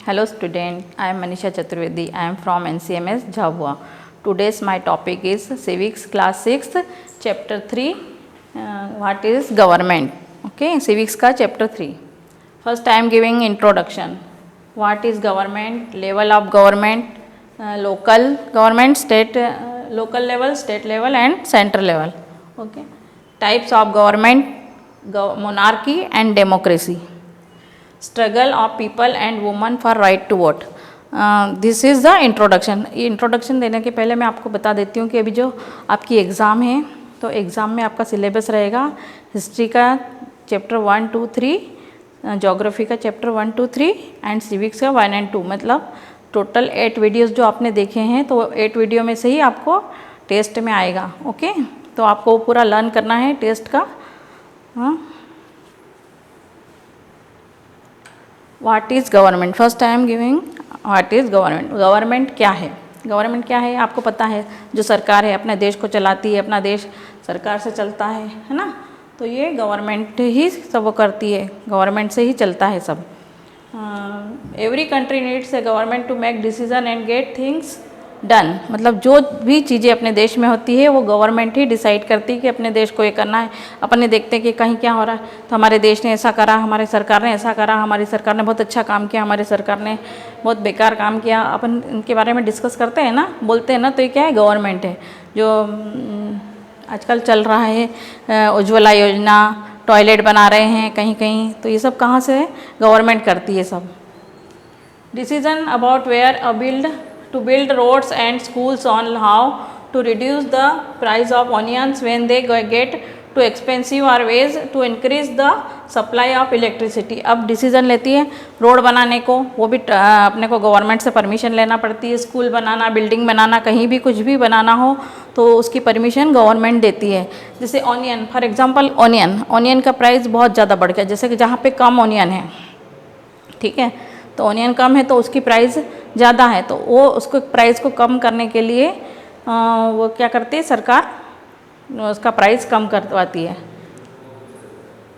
Hello student, I am Manisha Chaturvedi. I am from NCMS Jhabua. Today's my topic is Civics class 6 chapter 3 what is government. Okay, Civics ka chapter 3. First I am giving introduction. What is government, level of government, local government, local level, state level and central level. Okay. Types of government, monarchy and democracy. Struggle of people and women for right to vote. This is the introduction. ये introduction देने के पहले मैं आपको बता देती हूँ कि अभी जो आपकी एग्ज़ाम है तो एग्ज़ाम में आपका सिलेबस रहेगा हिस्ट्री का चैप्टर 1, 2, 3, जोग्राफी का चैप्टर 1, 2, 3 एंड सिविक्स का 1 and 2. मतलब टोटल 8 वीडियोस जो आपने देखे हैं तो 8 वीडियो में से ही आपको टेस्ट में आएगा. ओके, तो आपको पूरा लर्न करना है टेस्ट का. What is government. First I am giving what is government. Government क्या है? गवर्नमेंट क्या है आपको पता है. जो सरकार है अपने देश को चलाती है, अपना देश सरकार से चलता है ना. तो ये गवर्नमेंट ही सब करती है, गवर्नमेंट से ही चलता है सब. Every country needs a government to make decision and get things done. मतलब जो भी चीज़ें अपने देश में होती है वो गवर्नमेंट ही डिसाइड करती है कि अपने देश को ये करना है. अपने देखते हैं कि कहीं क्या हो रहा है तो हमारे देश ने ऐसा करा, हमारी सरकार ने ऐसा करा, हमारी सरकार ने बहुत अच्छा काम किया, हमारी सरकार ने बहुत बेकार काम किया, अपन इनके बारे में डिस्कस करते हैं ना, बोलते हैं ना. तो ये क्या है? गवर्नमेंट है. जो आजकल चल रहा है उज्ज्वला योजना, टॉयलेट बना रहे हैं कहीं कहीं, तो ये सब कहाँ से है? गवर्नमेंट करती है सब. Decision about where to build roads and schools on how to reduce the price of onions when they get too expensive or ways to increase the supply of electricity. अब डिसीजन लेती है road बनाने को, वो भी अपने को government से परमिशन लेना पड़ती है. स्कूल बनाना, बिल्डिंग बनाना, कहीं भी कुछ भी बनाना हो तो उसकी परमिशन गवर्नमेंट देती है. जैसे ऑनियन, फॉर एग्जांपल ऑनियन का प्राइस बहुत ज़्यादा बढ़ गया. जैसे कि जहाँ पे कम ऑनियन है, ठीक है, तो ऑनियन कम है तो उसकी प्राइस ज़्यादा है, तो वो उसको प्राइस को कम करने के लिए वो क्या करती है सरकार, उसका प्राइस कम करवाती है.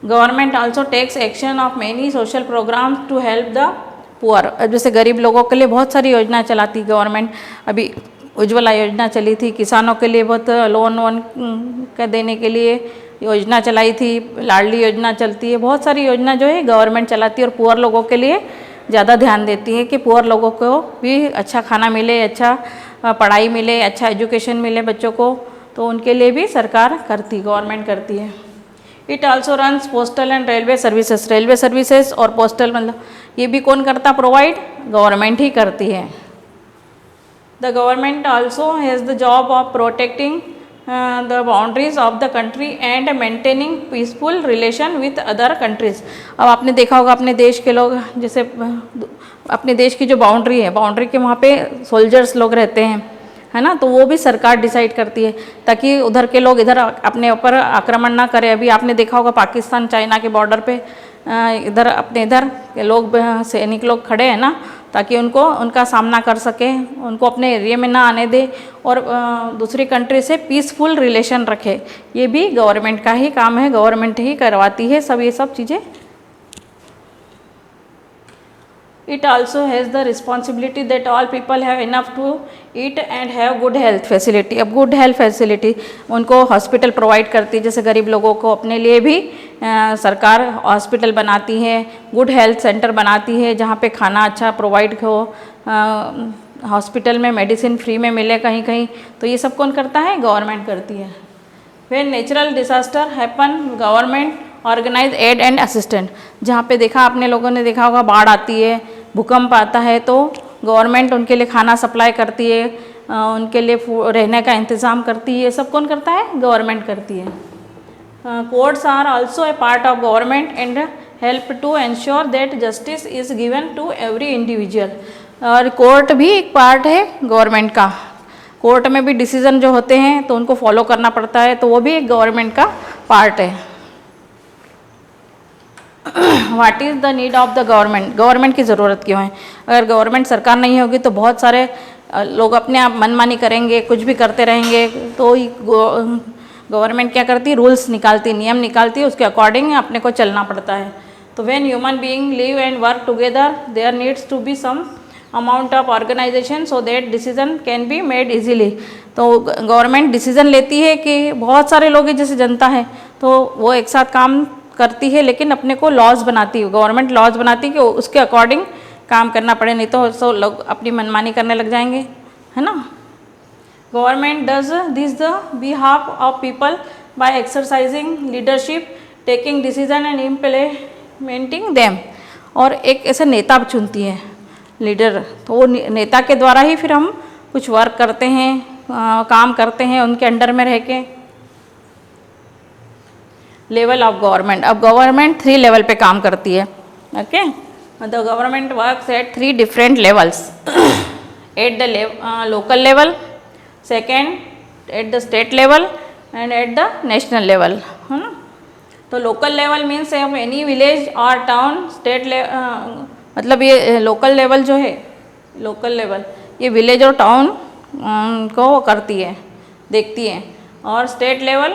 Government also takes action of many social programmes to help the poor. जैसे गरीब लोगों के लिए बहुत सारी योजना चलाती गवर्नमेंट. अभी उज्ज्वला योजना चली थी, किसानों के लिए बहुत लोन का देने के लिए योजना चलाई थी, लाडली योजना चलती है. बहुत सारी योजना जो है गवर्नमेंट चलाती है और पुअर लोगों के लिए ज़्यादा ध्यान देती है कि पुअर लोगों को भी अच्छा खाना मिले, अच्छा पढ़ाई मिले, अच्छा एजुकेशन मिले बच्चों को. तो उनके लिए भी सरकार करती, गवर्नमेंट करती है. It also runs postal and railway services. Railway services और पोस्टल मतलब ये भी कौन करता प्रोवाइड? गवर्नमेंट ही करती है. The government also has the job of protecting the boundaries of the country and maintaining peaceful relation with other countries. अब आपने देखा होगा अपने देश के लोग, जैसे अपने देश की जो बाउंड्री है, बाउंड्री के वहाँ पे सोल्जर्स लोग रहते हैं, है ना, तो वो भी सरकार डिसाइड करती है ताकि उधर के लोग इधर अपने ऊपर आक्रमण ना करें. अभी आपने देखा होगा पाकिस्तान चाइना के बॉर्डर पे इधर अपने इधर के लोग सैनिक लोग खड़े हैं ना, ताकि उनको उनका सामना कर सके, उनको अपने एरिया में ना आने दे और दूसरी कंट्री से पीसफुल रिलेशन रखे. ये भी गवर्नमेंट का ही काम है, गवर्नमेंट ही करवाती है सब ये सब चीज़ें. It also has the responsibility that all people have enough to eat and have good health facility. अब good health facility उनको हॉस्पिटल प्रोवाइड करती है. जैसे गरीब लोगों को अपने लिए भी सरकार हॉस्पिटल बनाती है, गुड हेल्थ सेंटर बनाती है जहाँ पे खाना अच्छा प्रोवाइड हो, हॉस्पिटल में मेडिसिन फ्री में मिले कहीं कहीं. तो ये सब कौन करता है? गवर्नमेंट करती है. When natural disaster happen, government organise aid and assistant. जहाँ पे देखा आपने लोगों ने देखा होगा बाढ़ आती है, भूकंप आता है, तो गवर्नमेंट उनके लिए खाना सप्लाई करती है, उनके लिए रहने का इंतज़ाम करती है. ये सब कौन करता है? गवर्नमेंट करती है. Courts are also a part of government and help to ensure that justice is given to every individual. और कोर्ट भी एक पार्ट है गवर्नमेंट का. कोर्ट में भी डिसीजन जो होते हैं तो उनको फॉलो करना पड़ता है, तो वो भी एक गवर्नमेंट का पार्ट है. What is the need of the government. Government की ज़रूरत क्यों है? अगर गवर्नमेंट सरकार नहीं होगी तो बहुत सारे लोग अपने आप मनमानी करेंगे, कुछ भी करते रहेंगे. तो गवर्नमेंट क्या करती है? रूल्स निकालती, नियम निकालती है, उसके अकॉर्डिंग अपने को चलना पड़ता है. तो when human being live and work together there needs to be some amount of organisation so that decision can be made easily. तो गवर्नमेंट डिसीजन लेती है कि बहुत सारे लोग हैं जैसे जनता है तो वो एक साथ काम करती है, लेकिन अपने को लॉज बनाती है, गवर्नमेंट लॉज बनाती है कि उसके अकॉर्डिंग काम करना पड़े, नहीं तो सब लोग अपनी मनमानी करने लग जाएंगे, है ना। Government does this the behalf of people by exercising leadership, taking decision and implementing them. और एक ऐसे नेता चुनती है लीडर, तो वो नेता के द्वारा ही फिर हम कुछ वर्क करते हैं, काम करते हैं उनके अंडर में रह के। लेवल ऑफ गवर्नमेंट, अब गवर्नमेंट 3 लेवल पे काम करती है। Okay, the government works at 3 different levels, at the local level, second at the state level and at the national level, है ना। तो local level means any village और town, state मतलब ये लोकल लेवल जो है, लोकल लेवल ये village और टाउन को करती है, देखती है। और state level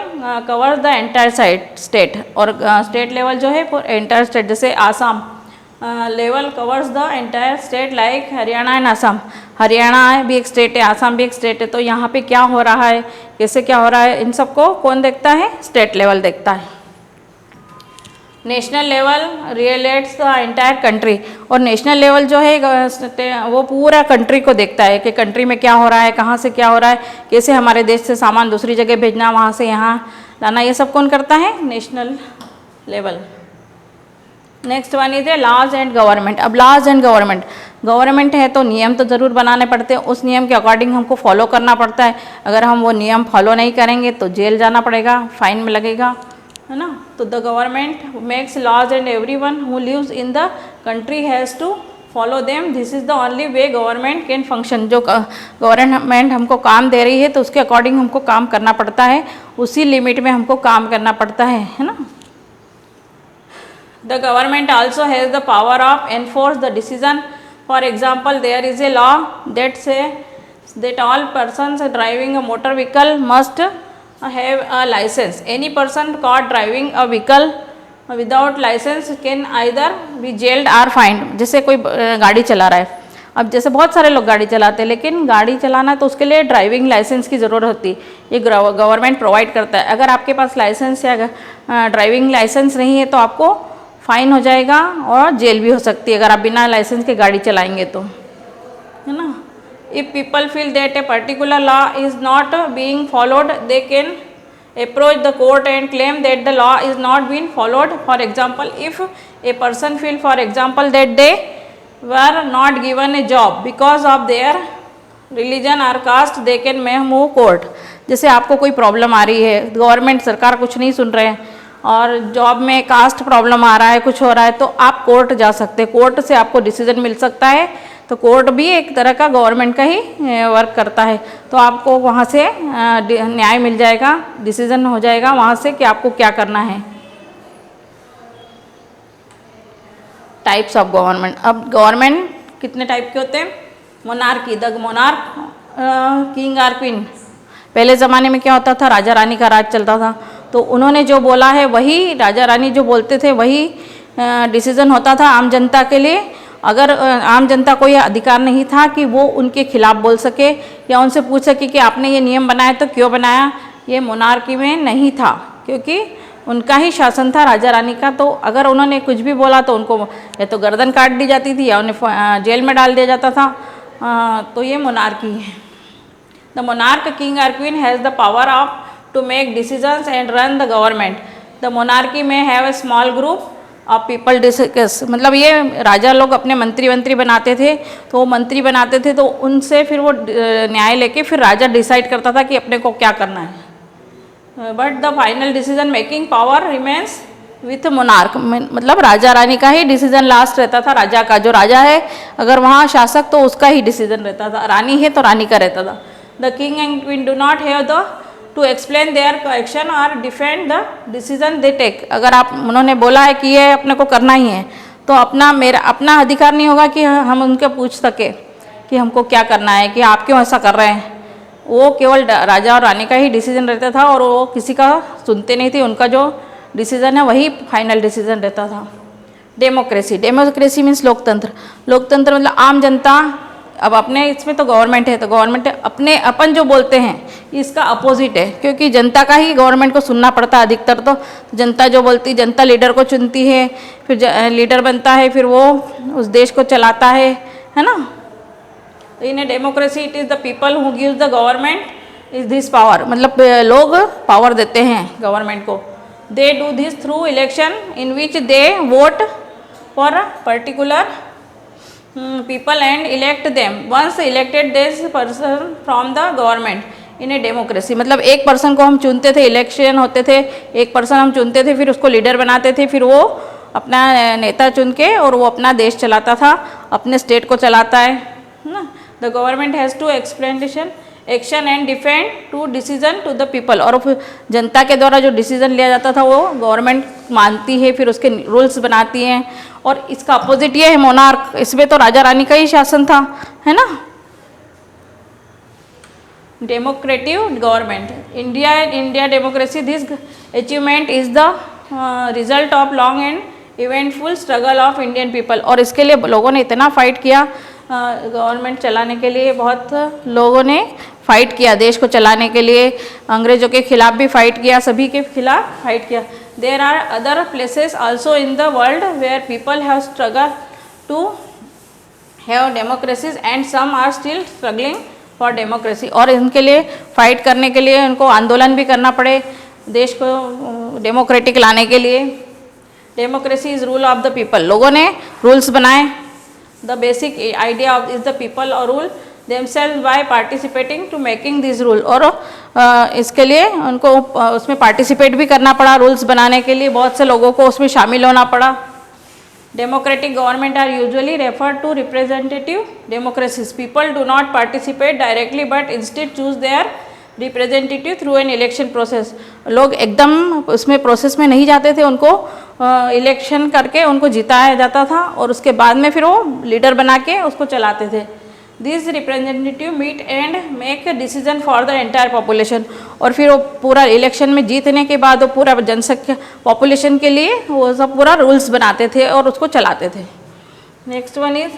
covers the entire state, और स्टेट लेवल जो है एंटायर स्टेट, जैसे Assam level covers the entire state like Haryana and Assam. Haryana भी एक स्टेट है, आसाम भी एक स्टेट है, तो यहाँ पे क्या हो रहा है, कैसे क्या हो रहा है, इन सबको कौन देखता है, स्टेट लेवल देखता है। National level relates the entire country, और नेशनल लेवल जो है वो पूरा कंट्री को देखता है कि कंट्री में क्या हो रहा है, कहाँ से क्या हो रहा है, कैसे हमारे देश से सामान दूसरी जगह भेजना, वहाँ से यहाँ लाना, ये सब कौन करता है, national level. Next one is laws and government. अब लॉज एंड गवर्नमेंट, गवर्नमेंट है तो नियम तो ज़रूर बनाने पड़ते हैं, उस नियम के अकॉर्डिंग हमको फॉलो करना पड़ता है। अगर हम वो नियम फॉलो नहीं करेंगे तो जेल जाना पड़ेगा, फाइन में लगेगा, है ना। तो the government makes laws and everyone who lives in the country has to follow them, this is the only way government can function. जो गवर्नमेंट हमको काम दे रही है तो उसके अकॉर्डिंग हमको काम करना पड़ता है, उसी लिमिट में हमको काम करना पड़ता है ना। The government also has the power of enforce the decision. For example, there is a law that says that all persons driving a motor vehicle must have a license. Any person caught driving a vehicle without license can either be jailed or fined. जैसे कोई गाड़ी चला रहा है, अब जैसे बहुत सारे लोग गाड़ी चलाते हैं, लेकिन गाड़ी चलाना तो उसके लिए ड्राइविंग लाइसेंस की ज़रूरत होती है, ये गवर्नमेंट प्रोवाइड करता है। अगर आपके पास लाइसेंस या ड्राइविंग लाइसेंस नहीं है तो आपको फाइन हो जाएगा और जेल भी हो सकती है अगर आप बिना लाइसेंस के गाड़ी चलाएंगे तो, है ना। If people feel that a particular law is not being followed they can approach the court and claim that the law is not being followed. For example, if a person feel for example that they were not given a job because of their religion और caste, they can may move court. जैसे आपको कोई problem आ रही है, government सरकार कुछ नहीं सुन रहे हैं और जॉब में कास्ट प्रॉब्लम आ रहा है, कुछ हो रहा है, तो आप कोर्ट जा सकते हैं, कोर्ट से आपको डिसीजन मिल सकता है। तो कोर्ट भी एक तरह का गवर्नमेंट का ही वर्क करता है, तो आपको वहाँ से न्याय मिल जाएगा, डिसीजन हो जाएगा वहाँ से कि आपको क्या करना है। Types of government. अब गवर्नमेंट कितने टाइप के होते हैं, मोनार्की, द मोनार्क, किंग और क्वीन। पहले ज़माने में क्या होता था, राजा रानी का राज चलता था, तो उन्होंने जो बोला है वही, राजा रानी जो बोलते थे वही डिसीज़न होता था आम जनता के लिए। अगर आम जनता को यह अधिकार नहीं था कि वो उनके खिलाफ बोल सके या उनसे पूछ सके कि आपने ये नियम बनाया तो क्यों बनाया, ये मोनार्की में नहीं था, क्योंकि उनका ही शासन था राजा रानी का। तो अगर उन्होंने कुछ भी बोला तो उनको या तो गर्दन काट दी जाती थी या उन्हें जेल में डाल दिया जाता था। तो ये मोनार्की है। द मोनार्क, किंग और queen has the power of to make decisions and run the government. The monarchy may have a small group of people discuss. मतलब ये राजा लोग अपने मंत्री बनाते थे, तो वो मंत्री बनाते थे तो उनसे फिर वो न्याय लेके फिर राजा डिसाइड करता था कि अपने को क्या करना है। But the final decision making power remains with monarch, मतलब राजा रानी का ही डिसीजन लास्ट रहता था, राजा का। जो राजा है अगर वहाँ शासक तो उसका ही डिसीजन रहता था, रानी है तो रानी का रहता था। The king and queen do not have the to explain their action और defend the decision they take. अगर आप उन्होंने बोला है कि ये अपने को करना ही है तो अपना अधिकार नहीं होगा कि हम उनके पूछ सके कि हमको क्या करना है, कि आप क्यों ऐसा कर रहे हैं। वो केवल राजा और रानी का ही डिसीजन रहता था और वो किसी का सुनते नहीं थे, उनका जो डिसीजन है वही फाइनल डिसीजन रहता था। डेमोक्रेसी, डेमोक्रेसी मीन्स लोकतंत्र, लोकतंत्र मतलब आम जनता। अब अपने इसमें तो गवर्नमेंट है, तो गवर्नमेंट अपने अपन जो बोलते हैं इसका अपोजिट है, क्योंकि जनता का ही गवर्नमेंट को सुनना पड़ता है अधिकतर। तो जनता जो बोलती, जनता लीडर को चुनती है, फिर लीडर बनता है, फिर वो उस देश को चलाता है ना। In a democracy it is the people who gives the government is this power, मतलब लोग पावर देते हैं गवर्नमेंट को। They do this through election in which they vote for a particular people and elect them. Once elected this person from the government in a democracy, मतलब एक person को हम चुनते थे, इलेक्शन होते थे, एक पर्सन हम चुनते थे, फिर उसको लीडर बनाते थे, फिर वो अपना नेता चुन के और वो अपना देश चलाता था, अपने स्टेट को चलाता है ना। The government has to action and defend to decision to the people, और फिर जनता के द्वारा जो डिसीजन लिया जाता था वो गवर्नमेंट मानती है, फिर उसके रूल्स बनाती हैं। और इसका अपोजिट ये है मोनार्क, इसमें तो राजा रानी का ही शासन था, है ना। Democratic government India democracy, this achievement is the result of long and eventful struggle of Indian people. और इसके लिए लोगों ने इतना फाइट किया, गवर्नमेंट चलाने के लिए बहुत लोगों ने फाइट किया, देश को चलाने के लिए अंग्रेजों के खिलाफ भी फाइट किया, सभी के खिलाफ फाइट किया। There are other places also in the world where people have struggle to have democracies and some are still struggling for democracy. और इनके लिए फाइट करने के लिए उनको आंदोलन भी करना पड़े देश को डेमोक्रेटिक लाने के लिए। Democracy is rule of the people, लोगों ने रूल्स बनाए। The basic idea of is the people और rule themselves by participating to making this rule, और इसके लिए उनको उसमें पार्टिसिपेट भी करना पड़ा, रूल्स बनाने के लिए बहुत से लोगों को उसमें शामिल होना पड़ा। Democratic government are usually refer to representative democracies, people do not participate directly but instead choose their representative through an election process. लोग एकदम उसमें प्रोसेस में नहीं जाते थे, उनको इलेक्शन करके उनको जिताया जाता था और उसके बाद में फिर वो लीडर बना के उसको चलाते थे। This representative meet and make a decision for the entire population, और फिर वो पूरा इलेक्शन में जीतने के बाद वो पूरा जनसंख्या पॉपुलेशन के लिए वो सब पूरा रूल्स बनाते थे और उसको चलाते थे। Next one is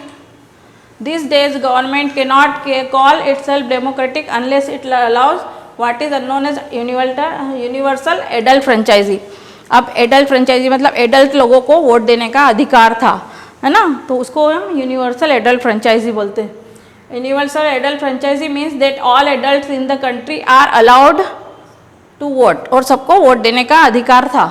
this days government can not call itself democratic unless it allows what is known as universal adult franchise. अब एडल्ट फ्रेंचाइजी मतलब एडल्ट लोगों को वोट देने का अधिकार था, है ना, तो उसको हम यूनिवर्सल एडल्ट फ्रेंचाइजी बोलते हैं। Universal adult franchise means that all adult in the country are allowed to vote, और सबको वोट देने का अधिकार था।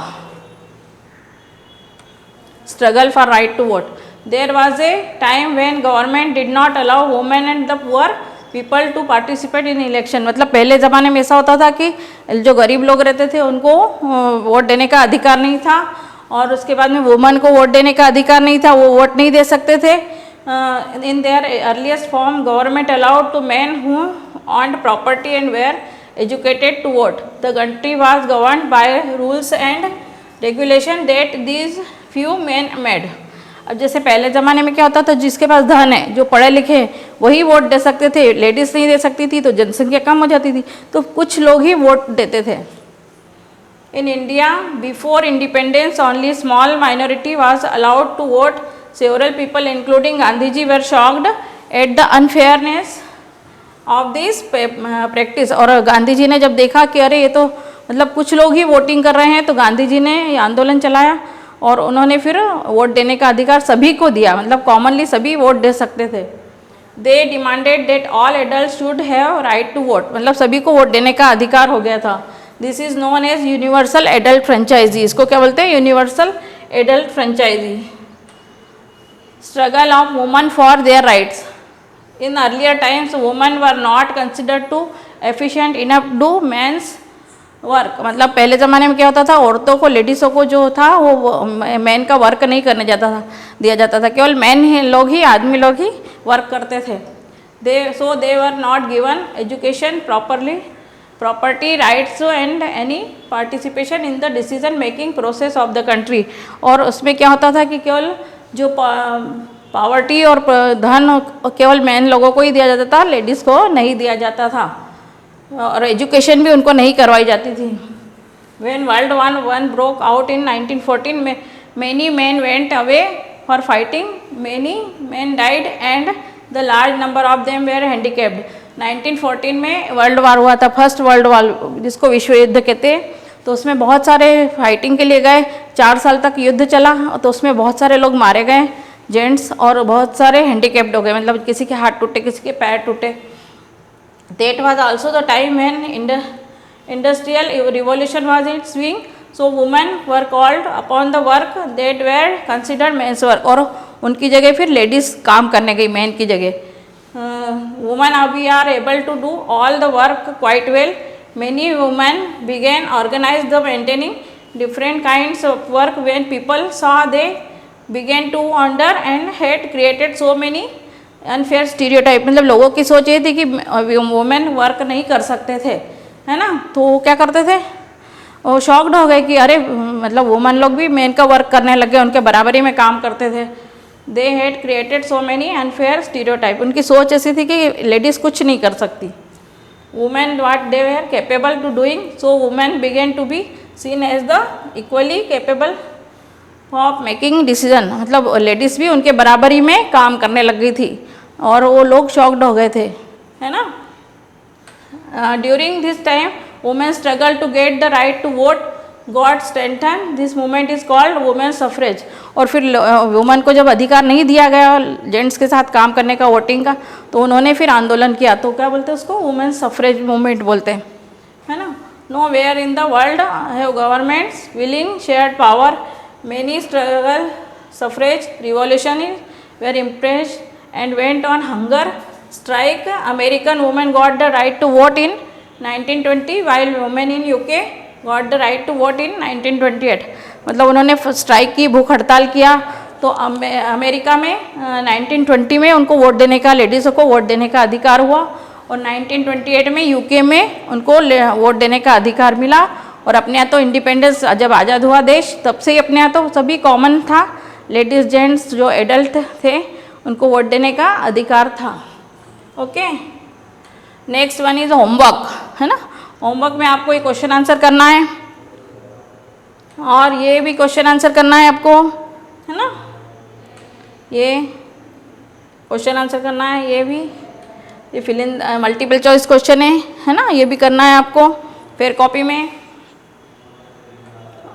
Struggle for right to vote, there was a time when government did not allow women and the poor people to participate in election. मतलब पहले ज़माने में ऐसा होता था कि जो गरीब लोग रहते थे उनको वोट देने का अधिकार नहीं था, और उसके बाद में वुमेन को वोट देने का अधिकार नहीं था, वो वोट नहीं दे सकते थे। In their earliest form, government allowed to men who owned property and were educated to vote. The country was governed by rules and regulation that these few men made. अब जैसे पहले ज़माने में क्या होता था, जिसके पास धन है, जो पढ़े लिखे हैं, वही वोट दे सकते थे, लेडीज़ नहीं दे सकती थी, तो जनसंख्या कम हो जाती थी, तो कुछ लोग ही वोट देते थे। In India, before independence, only small minority was allowed to vote. Several people, including Gandhiji, were shocked at the unfairness of this practice. और गांधी जी ने जब देखा कि अरे ये तो मतलब कुछ लोग ही वोटिंग कर रहे हैं, तो गांधी जी ने ये आंदोलन चलाया और उन्होंने फिर वोट देने का अधिकार सभी को दिया, मतलब कॉमनली सभी वोट दे सकते थे। They demanded that all adult should have right to vote, मतलब सभी को वोट देने का अधिकार हो गया था। This is known as universal adult franchise, इसको क्या बोलते हैं, universal adult franchise. Struggle of women for their rights. In earlier times, women were not considered to efficient enough to do men's work. मतलब पहले ज़माने में क्या होता था, औरतों को, लेडीज़ों को जो था वो मैन का वर्क नहीं करने दिया जाता था, केवल मैन ही लोग ही, आदमी लोग ही वर्क करते थे। they were not given education properly, property rights and any participation in the decision making process of the country. और उसमें क्या होता था कि केवल जो पावर्टी और धन केवल मैन लोगों को ही दिया जाता था, लेडीज़ को नहीं दिया जाता था, और एजुकेशन भी उनको नहीं करवाई जाती थी। When World War I broke out in 1914 में Many men went away for fighting, many men died and the large number of them were handicapped. 1914 में वर्ल्ड वार हुआ था, फर्स्ट वर्ल्ड वार जिसको विश्व युद्ध कहते हैं, तो उसमें बहुत सारे फाइटिंग के लिए गए, 4 साल तक युद्ध चला, तो उसमें बहुत सारे लोग मारे गए जेंट्स, और बहुत सारे हैंडीकैप्ड हो गए, मतलब किसी के हाथ टूटे, किसी के पैर टूटे. That was also the time when industrial revolution was in swing. So women were called upon the work that were considered men's work, और उनकी जगह फिर लेडीज काम करने गई मैन की जगह. Women we are able to do all the work quite well. Many women began organize the maintaining different kinds of work when people saw they began to wonder and had created so many unfair stereotype. मतलब लोगों की सोच ये थी कि women work नहीं कर सकते थे, है ना, तो वो क्या करते थे, वो शॉक्ड हो गए कि अरे मतलब वुमेन लोग भी मेन का वर्क करने लग गए, उनके बराबरी में काम करते थे. They had created so many unfair stereotype. उनकी सोच ऐसी थी कि लेडीज़ कुछ नहीं कर सकती. Women what they were capable to doing, so women began to be seen as the equally capable of making decision. मतलब लेडीज़ भी उनके बराबरी में काम करने लग गई थी, और वो लोग शॉक्ड हो गए थे, है ना. During this time women struggle to get the right to vote got strengthen. This movement is called women suffrage. और फिर वुमेन को जब अधिकार नहीं दिया गया जेंट्स के साथ काम करने का, वोटिंग का, तो उन्होंने फिर आंदोलन किया, तो क्या बोलते हैं उसको, वुमेन सफरेज मूवमेंट बोलते हैं, है ना. Nowhere in the world have governments willing shared power. Many struggle, suffrage, revolution were impressed and went on hunger strike. American women got the right to vote in 1920 while women in UK got the right to vote in 1928. मतलब उन्होंने strike की, भूख हड़ताल किया, तो America में 1920 में उनको वोट देने का, लेडीज़ों को वोट देने का अधिकार हुआ, और 1928 में यूके में उनको वोट देने का अधिकार मिला. और अपने यहाँ तो इंडिपेंडेंस जब आज़ाद हुआ देश, तब से ही अपने यहाँ तो सभी कॉमन था, लेडीज़ जेंट्स जो एडल्ट थे उनको वोट देने का अधिकार था. Okay, next one is homework, है ना. होमवर्क में आपको ये क्वेश्चन आंसर करना है, और ये भी क्वेश्चन आंसर करना है आपको, है ना. ये क्वेश्चन आंसर करना है, ये भी, ये fill in multiple choice question है ना, ये भी करना है आपको फिर कॉपी में.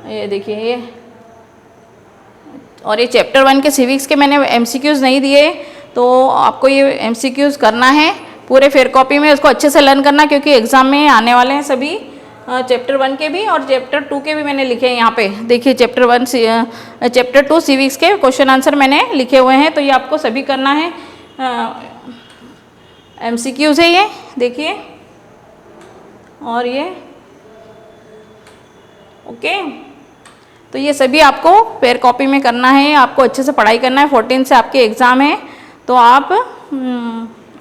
ये देखिए ये, और ये चैप्टर 1 के सिविक्स के मैंने एमसीक्यूज़ नहीं दिए, तो आपको ये एमसीक्यूज़ करना है पूरे फेयर कॉपी में. उसको अच्छे से लर्न करना, क्योंकि एग्जाम में आने वाले हैं सभी. चैप्टर 1 के भी और चैप्टर 2 के भी मैंने लिखे हैं यहाँ पे. देखिए चैप्टर 2 सिविक्स के क्वेश्चन आंसर मैंने लिखे हुए हैं, तो ये आपको सभी करना है. एमसीक्यूज़ है ये, देखिए, और ये ओके. तो ये सभी आपको पेयर कॉपी में करना है, आपको अच्छे से पढ़ाई करना है. 14 से आपके एग्ज़ाम है, तो आप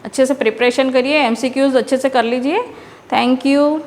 अच्छे से प्रिपरेशन करिए, एमसीक्यूज़ अच्छे से कर लीजिए. Thank you.